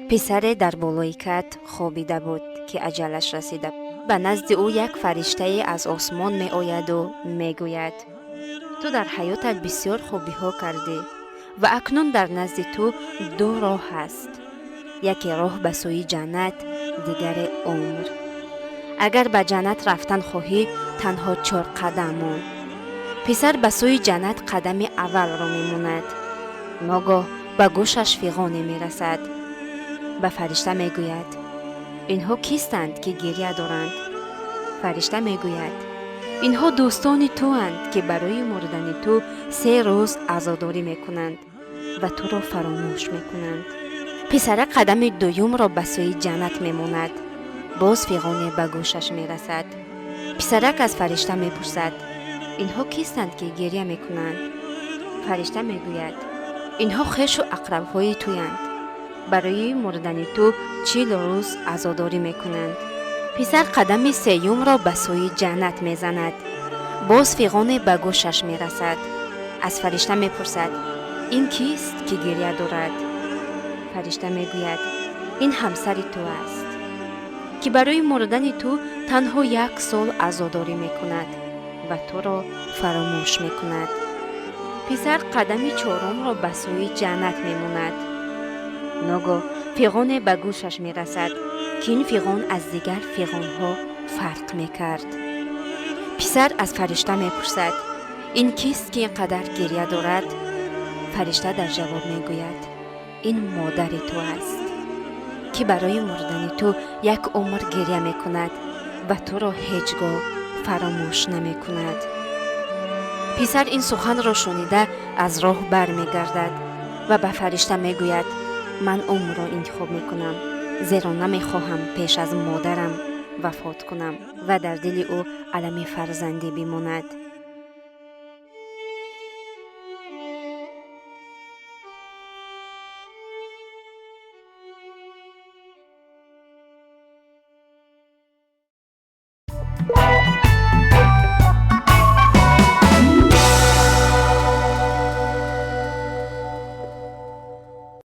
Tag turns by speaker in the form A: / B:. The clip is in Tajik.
A: писаре дар болои кат хобида буд, ки аҷалаш расида. ба назди ӯ як фариштае аз осмон меояду мегӯяд: ту дар ҳаётат бисёр хубиҳо кардӣ ва акнун дар назди ту ду роҳ ҳаст. яке роҳ ба сӯи ҷаннат, дигаре умр. агар ба ҷаннат рафтан хоҳӣ, танҳо 4 қадам мон. писар ба сӯи ҷаннат қадами аввалро мемонад. ногоҳ ба гӯшаш фиғоне мерасад. ба фаришта мегӯяд: инҳо кистанд, ки гирья доранд? фаришта мегӯяд: инҳо дӯстони туанд, ки барои мурдани ту 3 рӯз азодорӣ мекунанд ва туро фаромӯш мекунанд. писара қадами дуюмро ба сӯи ҷаннат мемонад. боз фиғоне ба гӯшаш мерасад. писарак аз фаришта мепурсад: инҳо кистанд, ки гирья мекунанд? фаришта мегӯяд: инҳо хешу ақрабҳои туянд. барои мурдани ту 40 рӯз азодорӣ мекунанд. писар қадами сеюмро ба сӯи ҷаннат мезанад. боз фиғоне ба гӯшаш мерасад. аз фаришта мепурсад: ин кист, ки гирья дорад? фаришта мегӯяд: ин ҳамсари ту аст, ки барои мурдани ту танҳо 1 сол азодорӣ мекунад ва туро фаромӯш мекунад. писар қадами 4-умро ба сӯи ҷаннат мемонад. ногоҳ фиғоне ба гӯшаш мерасад, ки ин фиғон аз дигар фиғонҳо фарқ мекард. писар аз фаришта мепурсад: ин кист, ки ин қадар гирья дорад? фаришта дар ҷавоб мегӯяд: ин модари ту аст, ки барои мурдани ту 1 умр гирья мекунад ва туро ҳеҷ гоҳ фаромӯш намекунад. писар ин суханро шунида аз роҳ бармегардад ва ба фаришта мегӯяд: ман умрро интихоб мекунам, зеро намехоҳам пеш аз модарам вафот кунам ва дар дили ӯ алами фарзандӣ бимонад.